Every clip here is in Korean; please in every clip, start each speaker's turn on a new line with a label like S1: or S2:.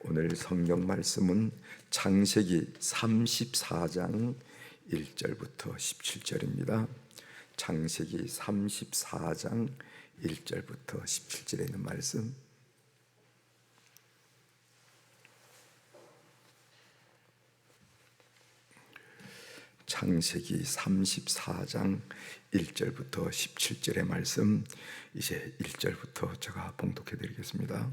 S1: 오늘 성경 말씀은 창세기 34장 1절부터 17절입니다. 창세기 34장 1절부터 17절에 있는 말씀. 창세기 34장 1절부터 17절의 말씀, 이제 1절부터 제가 봉독해 드리겠습니다.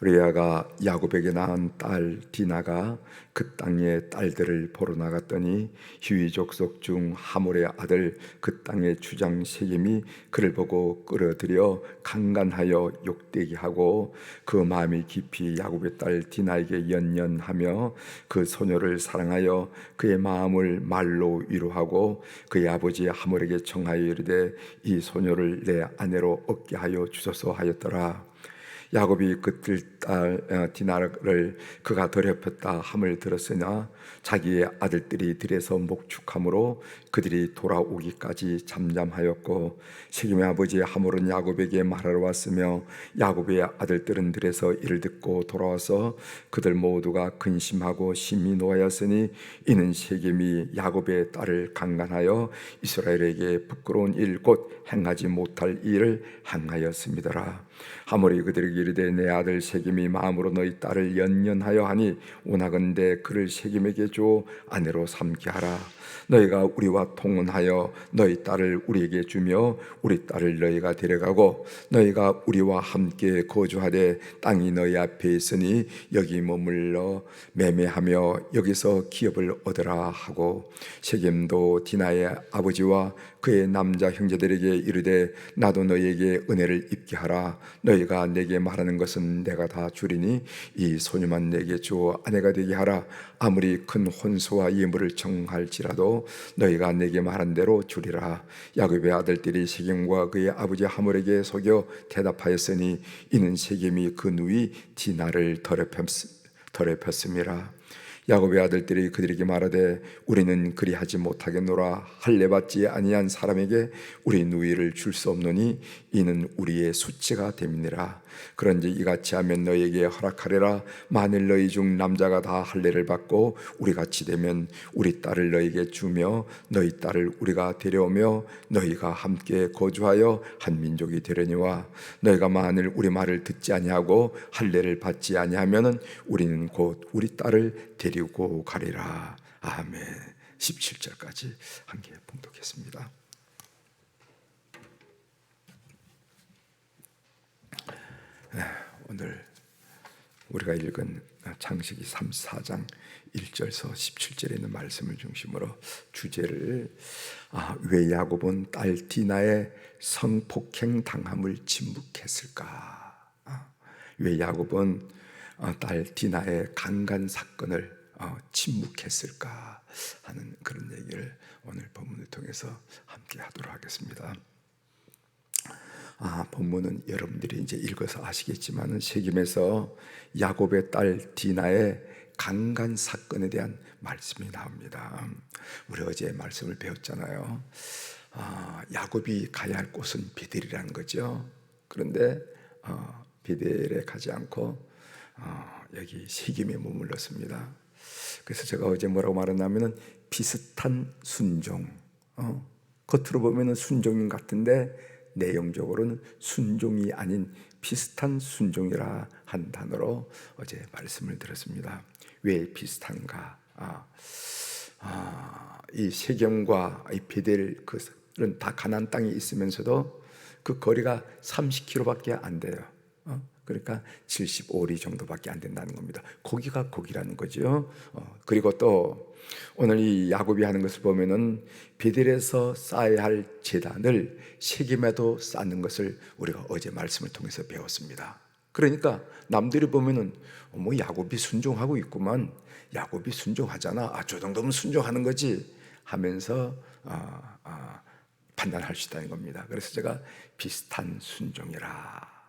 S1: 레아가 야곱에게 낳은 딸 디나가 그 땅의 딸들을 보러 나갔더니 히위 족속 중 하몰의 아들 그 땅의 주장 세겜이 그를 보고 끌어들여 강간하여 욕되게 하고 그 마음이 깊이 야곱의 딸 디나에게 연연하며 그 소녀를 사랑하여 그의 마음을 말로 위로하고 그의 아버지 하몰에게 청하여 이르되 이 소녀를 내 아내로 얻게 하여 주소서 하였더라. 야곱이 그들 딸 디나를 그가 더럽혔다 함을 들었으나 자기의 아들들이 들에서 목축함으로 그들이 돌아오기까지 잠잠하였고 세겜의 아버지 하몰은 야곱에게 말하러 왔으며 야곱의 아들들은 들에서 이를 듣고 돌아와서 그들 모두가 근심하고 심히 노하였으니 이는 세겜이 야곱의 딸을 강간하여 이스라엘에게 부끄러운 일 곧 행하지 못할 일을 행하였음이더라. 하몰이 그들에게 이르되 내 아들 세겜이 마음으로 너희 딸을 연연하여 하니 원하건대 그를 세겜에게 줘 아내로 삼게 하라. 너희가 우리와 통혼하여 너희 딸을 우리에게 주며 우리 딸을 너희가 데려가고 너희가 우리와 함께 거주하되 땅이 너희 앞에 있으니 여기 머물러 매매하며 여기서 기업을 얻으라 하고 세겜도 디나의 아버지와 그의 남자 형제들에게 이르되 나도 너희에게 은혜를 입게 하라. 너희가 내게 말하는 것은 내가 다 주리니 이 소녀만 내게 주어 아내가 되게 하라. 아무리 큰 혼수와 예물을 청할지라도 너희가 내게 말한 대로 주리라. 야곱의 아들들이 세겜과 그의 아버지 하몰에게 속여 대답하였으니 이는 세겜이 그 누이 디나를 더럽혔음이라. 야곱의 아들들이 그들에게 말하되 우리는 그리하지 못하겠노라. 할례받지 아니한 사람에게 우리 누이를 줄 수 없노니 이는 우리의 수치가 됨이니라. 그런지 이같이 하면 너희에게 허락하리라. 만일 너희 중 남자가 다 할례를 받고 우리같이 되면 우리 딸을 너희에게 주며 너희 딸을 우리가 데려오며 너희가 함께 거주하여 한 민족이 되려니와 너희가 만일 우리 말을 듣지 아니하고 할례를 받지 아니하면은 우리는 곧 우리 딸을 데리고 가리라. 아멘. 17절까지 함께 봉독했습니다. 오늘 우리가 읽은 창세기 34장 1절에서 17절에 있는 말씀을 중심으로 주제를 왜 야곱은 딸 디나의 성폭행 당함을 침묵했을까? 왜 야곱은 딸 디나의 강간 사건을 침묵했을까 하는 그런 얘기를 오늘 본문을 통해서 함께 하도록 하겠습니다. 본문은 여러분들이 이제 읽어서 아시겠지만 세겜에서 야곱의 딸 디나의 강간 사건에 대한 말씀이 나옵니다. 우리 어제 말씀을 배웠잖아요. 야곱이 가야 할 곳은 베델이라는 거죠. 그런데 베델에 가지 않고 여기 세겜에 머물렀습니다. 그래서 제가 어제 뭐라고 말했냐면은 비슷한 순종, 겉으로 보면은 순종인 같은데 내용적으로는 순종이 아닌 비슷한 순종이라 한 단어로 어제 말씀을 드렸습니다. 왜 비슷한가? 이 세겜과 이 베델 그는 다 가나안 땅에 있으면서도 그 거리가 30km밖에 안 돼요. 그러니까 75리 정도밖에 안 된다는 겁니다. 거기가 거기라는 거죠. 그리고 또 오늘 이 야곱이 하는 것을 보면은 베델에서 쌓아야 할 제단을 세겜에도 쌓는 것을 우리가 어제 말씀을 통해서 배웠습니다. 그러니까 남들이 보면은 야곱이 순종하고 있구만, 야곱이 순종하잖아, 저 정도면 순종하는 거지 하면서 판단할 수 있다는 겁니다. 그래서 제가 비슷한 순종이라.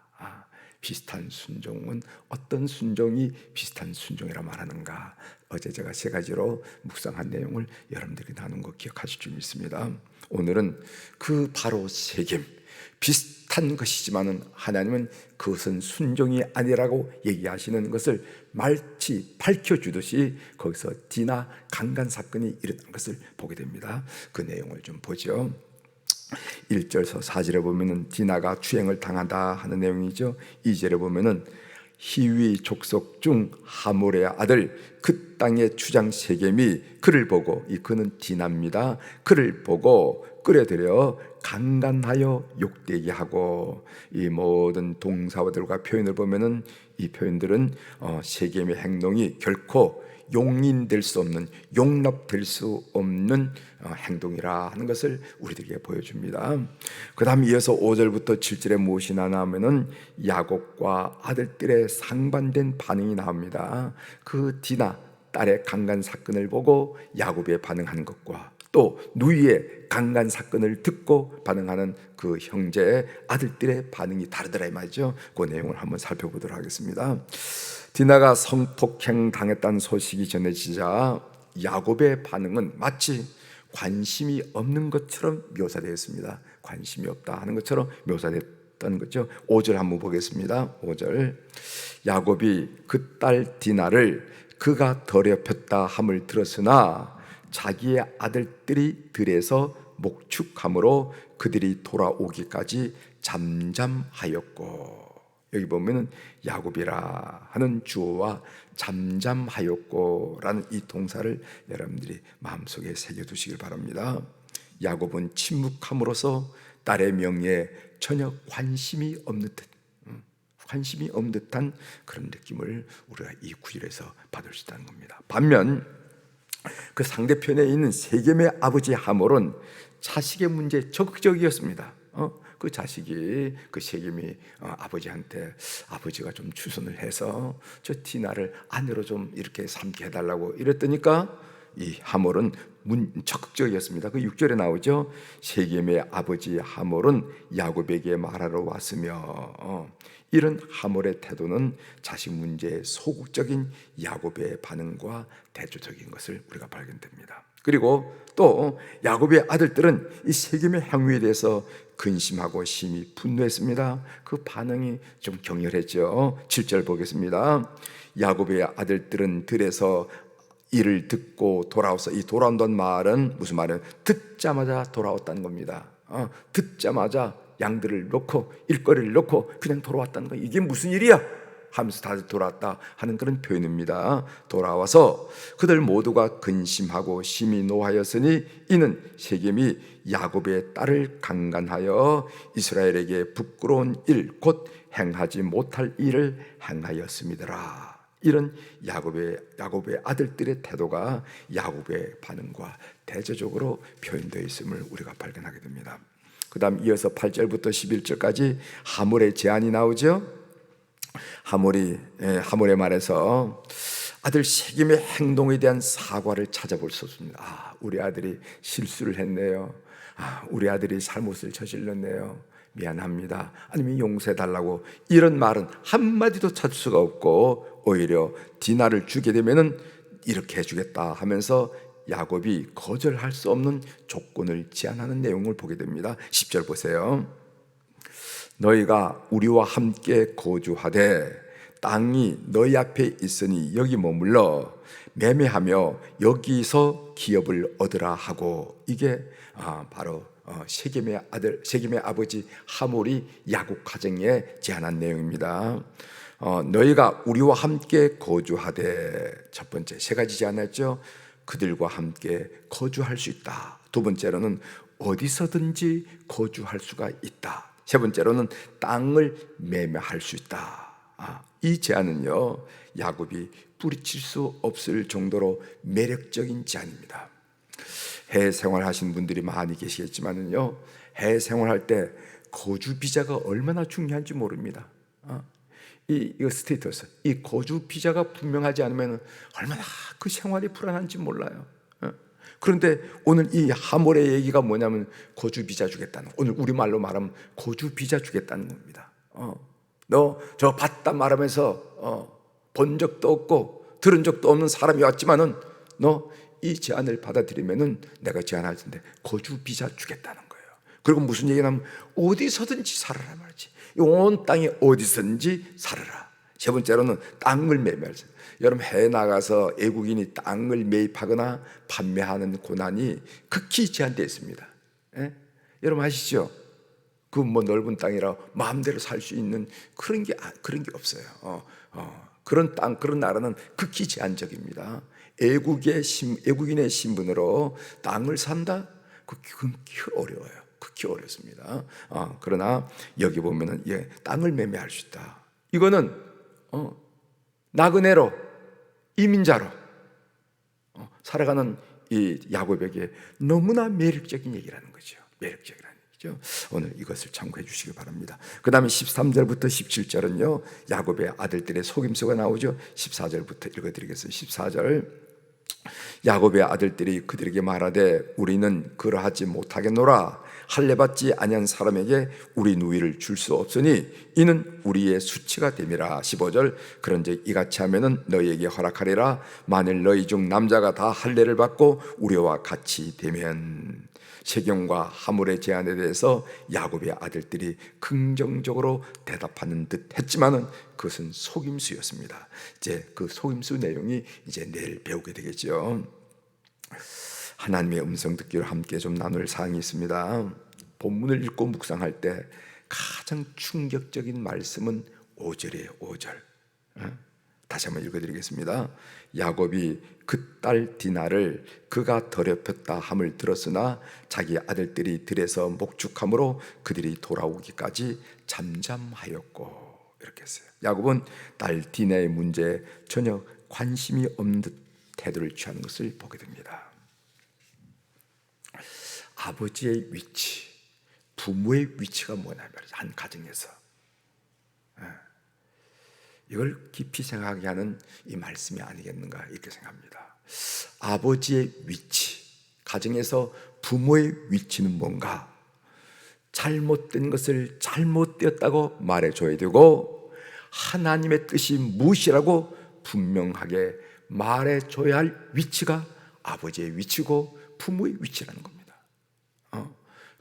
S1: 비슷한 순종은 어떤 순종이 비슷한 순종이라 말하는가? 어제 제가 세 가지로 묵상한 내용을 여러분들이 나눈 거 기억하실 줄 믿습니다. 오늘은 그 바로 세겜, 비슷한 것이지만은 하나님은 그것은 순종이 아니라고 얘기하시는 것을 마치 밝혀주듯이 거기서 디나 강간 사건이 일어난 것을 보게 됩니다. 그 내용을 좀 보죠. 1절에서 4절에 보면은 디나가 추행을 당한다 하는 내용이죠. 2절에 보면은 히위 족속 중 하몰의 아들 그 땅의 주장 세겜이 그를 보고, 이 그는 디나입니다. 그를 보고 끌어들여 강간하여 욕되게 하고, 이 모든 동사들과 표현을 보면은 이 표현들은 세겜의 행동이 결코 용인될 수 없는, 용납될 수 없는 행동이라 하는 것을 우리들에게 보여줍니다. 그 다음 이어서 5절부터 7절에 무엇이 나오면은 야곱과 아들들의 상반된 반응이 나옵니다. 그 디나 딸의 강간 사건을 보고 야곱의 반응하는 것과 또 누이의 강간 사건을 듣고 반응하는 그 형제의 아들들의 반응이 다르더라 이 말이죠. 그 내용을 한번 살펴보도록 하겠습니다. 디나가 성폭행 당했다는 소식이 전해지자 야곱의 반응은 마치 관심이 없는 것처럼 묘사되었습니다. 관심이 없다 하는 것처럼 묘사됐다는 거죠. 5절 한번 보겠습니다. 5절 야곱이 그 딸 디나를 그가 더럽혔다 함을 들었으나 자기의 아들들이 들에서 목축함으로 그들이 돌아오기까지 잠잠하였고, 여기 보면은 야곱이라 하는 주어와 잠잠하였고라는 이 동사를 여러분들이 마음속에 새겨두시길 바랍니다. 야곱은 침묵함으로써 딸의 명예에 전혀 관심이 없는 듯한 그런 느낌을 우리가 이 구절에서 받을 수 있다는 겁니다. 반면 그 상대편에 있는 세겜의 아버지 하몰은 자식의 문제에 적극적이었습니다. 그 자식이, 그 세겜이 아버지한테 아버지가 좀 추선을 해서 저 디나를 아내로 좀 이렇게 삼게 해달라고 이랬더니까 이 하몰은 적극적이었습니다. 그 6절에 나오죠. 세겜의 아버지 하몰은 야곱에게 말하러 왔으며, 이런 하몰의 태도는 자식 문제에 소극적인 야곱의 반응과 대조적인 것을 우리가 발견됩니다. 그리고 또 야곱의 아들들은 이 세겜의 행위에 대해서 근심하고 심히 분노했습니다. 그 반응이 좀 격렬했죠. 7절 보겠습니다. 야곱의 아들들은 들에서 이를 듣고 돌아와서, 이 돌아온다는 말은 무슨 말이에요? 듣자마자 돌아왔다는 겁니다. 듣자마자 양들을 놓고 일거리를 놓고 그냥 돌아왔다는 거예요. 이게 무슨 일이야? 하면서 다들 돌아왔다 하는 그런 표현입니다. 돌아와서 그들 모두가 근심하고 심히 노하였으니 이는 세겜이 야곱의 딸을 강간하여 이스라엘에게 부끄러운 일, 곧 행하지 못할 일을 행하였음이더라. 이런 야곱의 아들들의 태도가 야곱의 반응과 대조적으로 표현되어 있음을 우리가 발견하게 됩니다. 그 다음 이어서 8절부터 11절까지 하몰의 제안이 나오죠. 하몰의 말에서 아들 세겜의 행동에 대한 사과를 찾아볼 수 없습니다. 우리 아들이 실수를 했네요. 우리 아들이 잘못을 저질렀네요. 미안합니다. 아니면 용서해달라고, 이런 말은 한마디도 찾을 수가 없고, 오히려 디나를 주게 되면은 이렇게 해주겠다 하면서 야곱이 거절할 수 없는 조건을 제안하는 내용을 보게 됩니다. 10절 보세요. 너희가 우리와 함께 거주하되 땅이 너희 앞에 있으니 여기 머물러 매매하며 여기서 기업을 얻으라 하고, 이게 바로 세겜의 아버지 하몰이 야곱 가정에 제안한 내용입니다. 너희가 우리와 함께 거주하되, 첫 번째 세 가지 제안했죠. 그들과 함께 거주할 수 있다. 두 번째로는 어디서든지 거주할 수가 있다. 세 번째로는 땅을 매매할 수 있다. 이 제안은요, 야곱이 뿌리칠 수 없을 정도로 매력적인 제안입니다. 해외 생활하신 분들이 많이 계시겠지만은요, 해외 생활할 때 거주 비자가 얼마나 중요한지 모릅니다. 이거 스테이터스, 이 거주 비자가 분명하지 않으면 얼마나 그 생활이 불안한지 몰라요. 그런데 오늘 이 하몰의 얘기가 뭐냐면 거주 비자 주겠다는, 오늘 우리말로 말하면 거주 비자 주겠다는 겁니다. 너 저 봤다 말하면서 본 적도 없고 들은 적도 없는 사람이 왔지만은 너 이 제안을 받아들이면은 내가 제안할 텐데 거주 비자 주겠다는 거예요. 그리고 무슨 얘기냐면 어디서든지 살아라 말이지. 온 땅에 어디서든지 살아라. 세 번째로는 땅을 매매할 때, 여러분 해외 나가서 외국인이 땅을 매입하거나 판매하는 고난이 극히 제한되어 있습니다. 예? 여러분 아시죠? 그 뭐 넓은 땅이라 마음대로 살 수 있는 그런 게 없어요. 그런 땅, 그런 나라는 극히 제한적입니다. 외국인의 신분으로 땅을 산다? 그건 어려워요. 극히 어렵습니다. 그러나 여기 보면은 땅을 매매할 수 있다. 이거는 나그네로, 이민자로 살아가는 이 야곱에게 너무나 매력적인 얘기라는 거죠. 매력적이라는 얘기죠. 오늘 이것을 참고해 주시기 바랍니다. 그 다음에 13절부터 17절은요 야곱의 아들들의 속임수가 나오죠. 14절부터 읽어드리겠습니다. 14절, 야곱의 아들들이 그들에게 말하되 우리는 그러하지 못하겠노라. 할례받지 아니한 사람에게 우리 누이를 줄 수 없으니 이는 우리의 수치가 됨이라. 15절, 그런즉 이같이 하면은 너희에게 허락하리라. 만일 너희 중 남자가 다 할례를 받고 우리와 같이 되면. 세경과 하물의 제안에 대해서 야곱의 아들들이 긍정적으로 대답하는 듯 했지만은 그것은 속임수였습니다. 이제 그 속임수 내용이 이제 내일 배우게 되겠죠. 하나님의 음성 듣기로 함께 좀 나눌 사항이 있습니다. 본문을 읽고 묵상할 때 가장 충격적인 말씀은 5절이에요. 5절. 다시 한번 읽어드리겠습니다. 야곱이 그 딸 디나를 그가 더럽혔다 함을 들었으나 자기 아들들이 들에서 목축함으로 그들이 돌아오기까지 잠잠하였고, 이렇게 했어요. 야곱은 딸 디나의 문제에 전혀 관심이 없는 듯 태도를 취하는 것을 보게 됩니다. 아버지의 위치, 부모의 위치가 뭐냐 말이죠. 한 가정에서 이걸 깊이 생각하게 하는 이 말씀이 아니겠는가 이렇게 생각합니다. 아버지의 위치, 가정에서 부모의 위치는 뭔가? 잘못된 것을 잘못되었다고 말해줘야 되고 하나님의 뜻이 무엇이라고 분명하게 말해줘야 할 위치가 아버지의 위치고 부모의 위치라는 겁니다.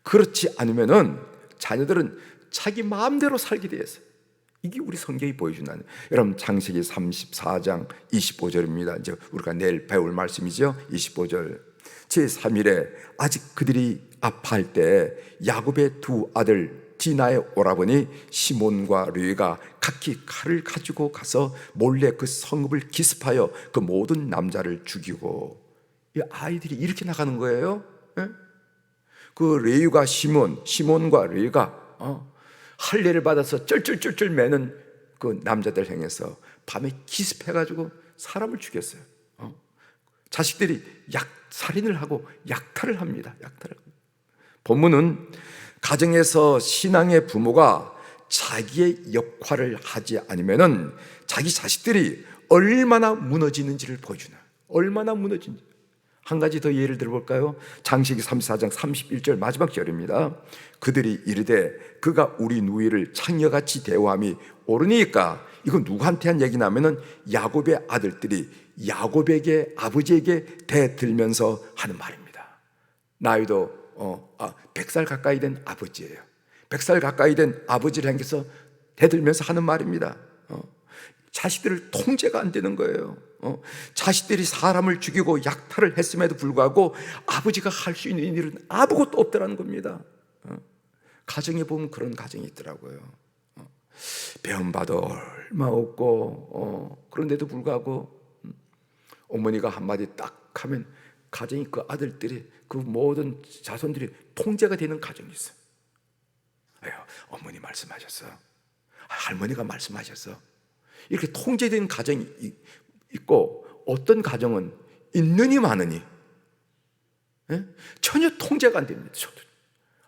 S1: 그렇지 않으면은 자녀들은 자기 마음대로 살게 되어 있어요. 이게 우리 성경이 보여준다는, 여러분 창세기 34장 25절입니다. 이제 우리가 내일 배울 말씀이죠. 25절, 제3일에 아직 그들이 아파할 때 야곱의 두 아들 디나의 오라버니 시몬과 르웨가 각기 칼을 가지고 가서 몰래 그 성읍을 기습하여 그 모든 남자를 죽이고, 이 아이들이 이렇게 나가는 거예요. 그 레위가 시몬과 르웨가 할례를 받아서 쩔쩔쩔쩔 매는 그 남자들 향해서 밤에 기습해가지고 사람을 죽였어요. 자식들이 살인을 하고 약탈을 합니다. 본문은 가정에서 신앙의 부모가 자기의 역할을 하지 않으면은 자기 자식들이 얼마나 무너지는지를 보여주나. 얼마나 무너진지. 한 가지 더 예를 들어볼까요? 창세기 34장 31절 마지막 절입니다. 그들이 이르되 그가 우리 누이를 창녀같이 대우함이 옳으니까. 이건 누구한테 한 얘기냐면은 야곱의 아들들이 야곱에게, 아버지에게 대들면서 하는 말입니다. 나이도 100살 가까이 된 아버지예요. 100살 가까이 된 아버지를 향해서 대들면서 하는 말입니다. 자식들을 통제가 안 되는 거예요. 자식들이 사람을 죽이고 약탈을 했음에도 불구하고 아버지가 할 수 있는 일은 아무것도 없더라는 겁니다. 가정에 보면 그런 가정이 있더라고요. 배움봐도 얼마 없고 그런데도 불구하고 어머니가 한마디 딱 하면 가정이, 그 아들들이, 그 모든 자손들이 통제가 되는 가정이 있어요. 어머니 말씀하셨어, 할머니가 말씀하셨어, 이렇게 통제된 가정이 있고, 어떤 가정은 있느니 마느니 전혀 통제가 안 됩니다.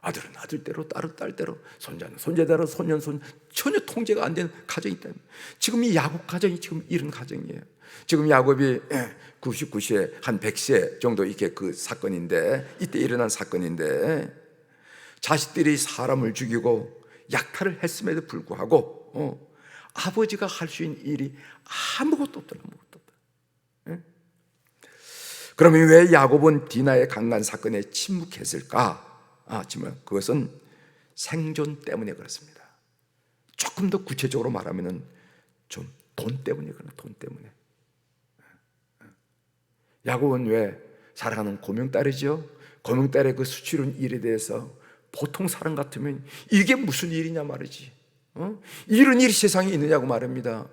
S1: 아들은 아들대로, 딸은 딸대로, 손자는 손자대로, 손녀는 손, 전혀 통제가 안 되는 가정이 있다. 지금 이 야곱 가정이 지금 이런 가정이에요. 지금 야곱이 99세, 한 100세 정도 이게 그 사건인데, 이때 일어난 사건인데, 자식들이 사람을 죽이고 약탈을 했음에도 불구하고 아버지가 할 수 있는 일이 아무것도 없더라. 그러면 왜 야곱은 디나의 강간 사건에 침묵했을까? 하지만 그것은 생존 때문에 그렇습니다. 조금 더 구체적으로 말하면은 좀 돈 때문에 그런 돈 때문에. 야곱은 왜 사랑하는 고명딸이죠? 고명딸의 그 수치로운 일에 대해서 보통 사람 같으면 이게 무슨 일이냐 말이지. 이런 일이 세상에 있느냐고 말합니다.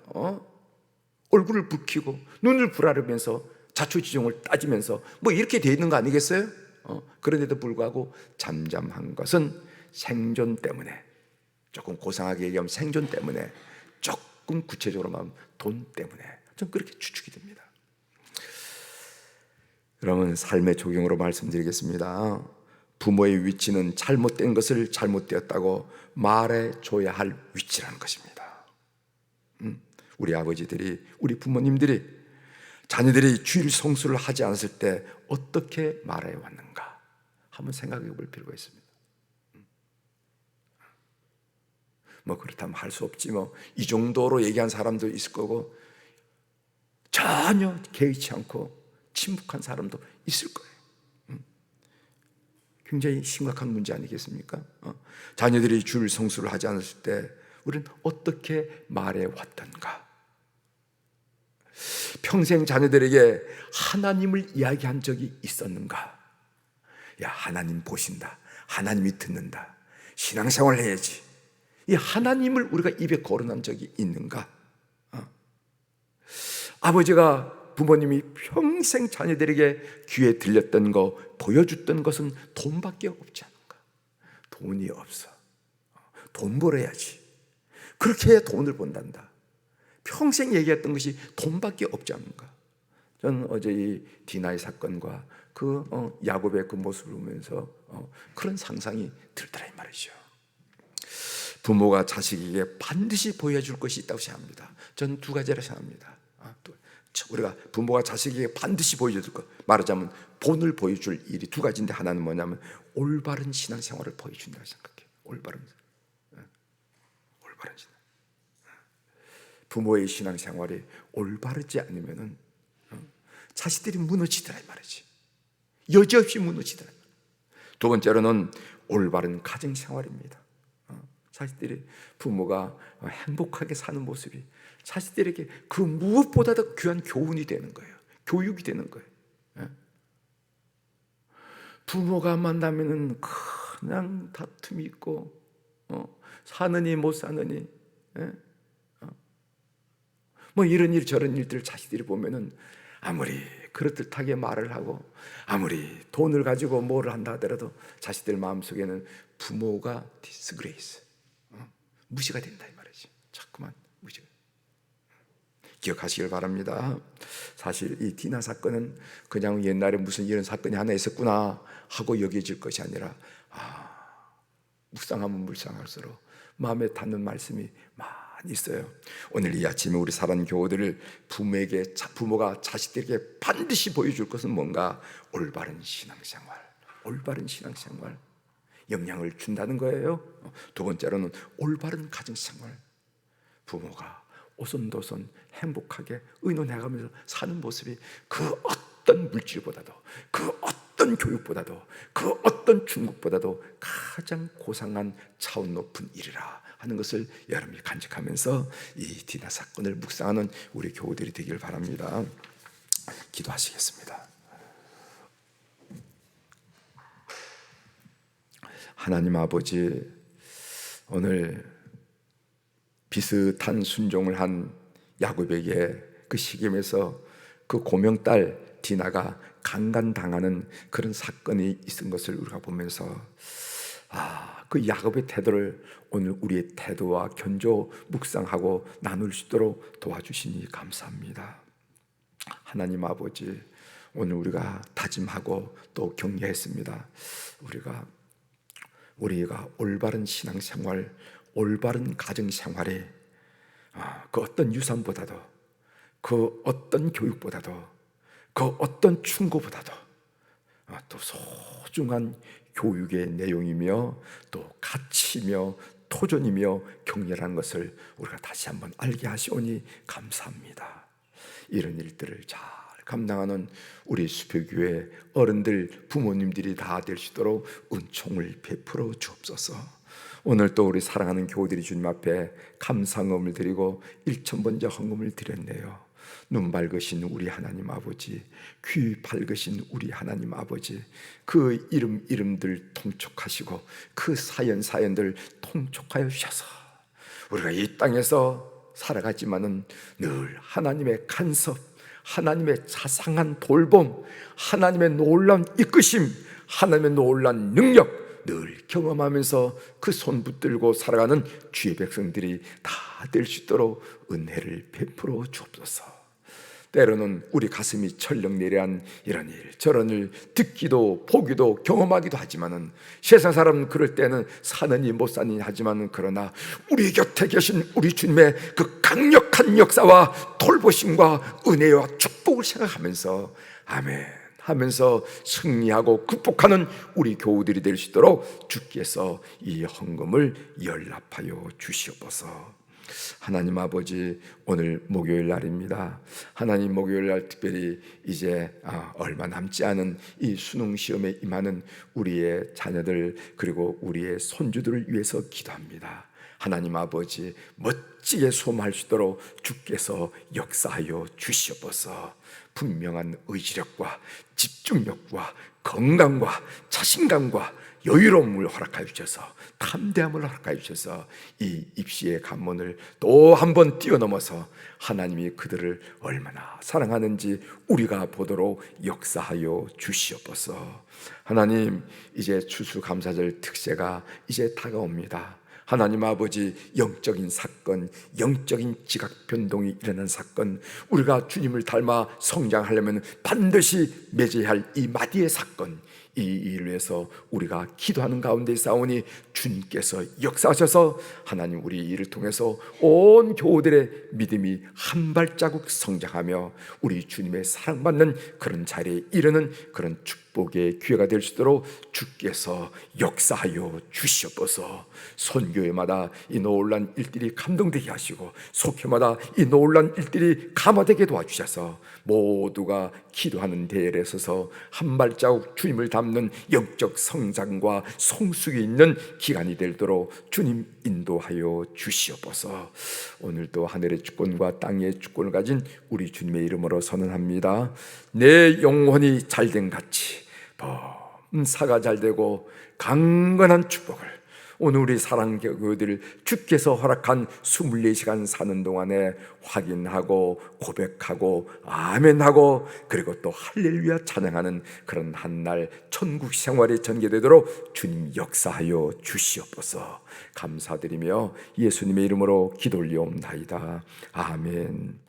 S1: 얼굴을 붉히고 눈을 부라르면서 자초지종을 따지면서 뭐 이렇게 돼 있는 거 아니겠어요? 그런데도 불구하고 잠잠한 것은 생존 때문에, 조금 고상하게 얘기하면 생존 때문에, 조금 구체적으로 말하면 돈 때문에, 좀 그렇게 추측이 됩니다. 여러분, 삶의 적용으로 말씀드리겠습니다. 부모의 위치는 잘못된 것을 잘못되었다고 말해줘야 할 위치라는 것입니다. 우리 아버지들이, 우리 부모님들이 자녀들이 주일 성수를 하지 않았을 때 어떻게 말해왔는가 한번 생각해 볼 필요가 있습니다. 뭐 그렇다면 할 수 없지, 뭐 이 정도로 얘기한 사람도 있을 거고 전혀 개의치 않고 침묵한 사람도 있을 거예요. 굉장히 심각한 문제 아니겠습니까? 자녀들이 주일 성수를 하지 않았을 때 우리는 어떻게 말해왔던가? 평생 자녀들에게 하나님을 이야기한 적이 있었는가? 야, 하나님 보신다, 하나님이 듣는다, 신앙생활을 해야지, 이 하나님을 우리가 입에 거론한 적이 있는가? 아버지가, 부모님이 평생 자녀들에게 귀에 들렸던 거, 보여줬던 것은 돈밖에 없지 않은가? 돈이 없어, 돈 벌어야지, 그렇게 해야 돈을 번단다, 평생 얘기했던 것이 돈밖에 없지 않은가? 저는 어제 이 디나의 사건과 그 야곱의 그 모습을 보면서 그런 상상이 들더라 이 말이죠. 부모가 자식에게 반드시 보여줄 것이 있다고 생각합니다. 저는 두 가지라 생각합니다. 우리가 부모가 자식에게 반드시 보여줄 것, 말하자면 본을 보여줄 일이 두 가지인데, 하나는 뭐냐면 올바른 신앙생활을 보여준다고 생각해요. 올바른 신앙. 부모의 신앙생활이 올바르지 않으면은 자식들이 무너지더라 이 말이지. 여지없이 무너지더라. 두 번째로는 올바른 가정생활입니다. 자식들이, 부모가 행복하게 사는 모습이 자식들에게 그 무엇보다도 귀한 교훈이 되는 거예요. 교육이 되는 거예요. 부모가 만나면은 그냥 다툼이 있고, 사느니 못 사느니, 뭐 이런 일 저런 일들을 자식들이 보면은 아무리 그럴듯하게 말을 하고 아무리 돈을 가지고 뭐를 한다 하더라도 자식들 마음속에는 부모가 디스그레이스, 무시가 된다 이 말이지. 자꾸만 무시가. 기억하시길 바랍니다. 사실 이 디나 사건은 그냥 옛날에 무슨 이런 사건이 하나 있었구나 하고 여겨질 것이 아니라, 묵상하면 묵상할수록 마음에 닿는 말씀이 많이 있어요. 오늘 이 아침에 우리 사랑하는 교우들을 부모가 자식들에게 반드시 보여줄 것은 뭔가? 올바른 신앙생활, 올바른 신앙생활 영향을 준다는 거예요. 두 번째로는 올바른 가정생활, 부모가 오손도손 행복하게 의논해가면서 사는 모습이 그 어떤 물질보다도, 그 어떤 교육보다도, 그 어떤 중국보다도 가장 고상한 차원 높은 일이라 하는 것을 여러분이 간직하면서 이 디나 사건을 묵상하는 우리 교우들이 되길 바랍니다. 기도하시겠습니다. 하나님 아버지, 오늘 비슷한 순종을 한 야곱에게 그 시겜에서 그 고명딸 디나가 강간당하는 그런 사건이 있은 것을 우리가 보면서, 그 야곱의 태도를 오늘 우리의 태도와 견조 묵상하고 나눌 수 있도록 도와주시니 감사합니다. 하나님 아버지, 오늘 우리가 다짐하고 또 격려했습니다. 우리가 올바른 신앙생활, 올바른 가정생활에 그 어떤 유산보다도, 그 어떤 교육보다도, 그 어떤 충고보다도 또 소중한 교육의 내용이며 또 가치며 토존이며 격려라는 것을 우리가 다시 한번 알게 하시오니 감사합니다. 이런 일들을 잘 감당하는 우리 수표교회 어른들, 부모님들이 다 될 수 있도록 은총을 베풀어 주옵소서. 오늘 또 우리 사랑하는 교우들이 주님 앞에 감사헌금을 드리고 일천번째 헌금을 드렸네요. 눈 밝으신 우리 하나님 아버지, 귀 밝으신 우리 하나님 아버지, 그 이름들 통촉하시고 그 사연들 통촉하여 주셔서 우리가 이 땅에서 살아가지만은 늘 하나님의 간섭, 하나님의 자상한 돌봄, 하나님의 놀라운 이끄심, 하나님의 놀라운 능력 늘 경험하면서 그 손 붙들고 살아가는 주의 백성들이 다 될 수 있도록 은혜를 베풀어 주옵소서. 때로는 우리 가슴이 철렁 내려한 이런 일 저런 일 듣기도 보기도 경험하기도 하지만은 세상 사람은 그럴 때는 사느니 못 사느니 하지만은 그러나 우리 곁에 계신 우리 주님의 그 강력한 역사와 돌보심과 은혜와 축복을 생각하면서 아멘 하면서 승리하고 극복하는 우리 교우들이 될 수 있도록 주께서 이 헌금을 연락하여 주시옵소서. 하나님 아버지, 오늘 목요일 날입니다. 하나님, 목요일 날 특별히 이제 얼마 남지 않은 이 수능 시험에 임하는 우리의 자녀들 그리고 우리의 손주들을 위해서 기도합니다. 하나님 아버지, 멋지게 소망할 수 있도록 주께서 역사하여 주시옵소서. 분명한 의지력과 집중력과 건강과 자신감과 여유로움을 허락하여 주셔서 담대함을 허락하여 주셔서 이 입시의 관문을 또 한 번 뛰어넘어서 하나님이 그들을 얼마나 사랑하는지 우리가 보도록 역사하여 주시옵소서. 하나님, 이제 추수감사절 특세가 이제 다가옵니다. 하나님 아버지, 영적인 사건, 영적인 지각 변동이 일어난 사건, 우리가 주님을 닮아 성장하려면 반드시 맺어야 할 이 마디의 사건, 이 일을 위해서 우리가 기도하는 가운데 싸우니 주님께서 역사하셔서 하나님 우리 일을 통해서 온 교우들의 믿음이 한 발자국 성장하며 우리 주님의 사랑받는 그런 자리에 이르는 그런 축복의 기회가 될 수 있도록 주께서 역사하여 주시옵소서. 선교회마다 이 놀란 일들이 감동되게 하시고 속회마다 이 놀란 일들이 감화되게 도와주셔서 모두가 기도하는 대열에 서서 한 발자국 주님을 닮는 영적 성장과 성숙이 있는 기간이 되도록 주님 인도하여 주시옵소서. 오늘도 하늘의 주권과 땅의 주권을 가진 우리 주님의 이름으로 선언합니다. 내 영혼이 잘된 같이 범사가 잘되고 강건한 축복을 오늘 우리 사랑 교우들 주께서 허락한 24시간 사는 동안에 확인하고 고백하고 아멘하고 그리고 또 할렐루야 찬양하는 그런 한날 천국 생활이 전개되도록 주님 역사하여 주시옵소서. 감사드리며 예수님의 이름으로 기도 올리옵나이다. 아멘.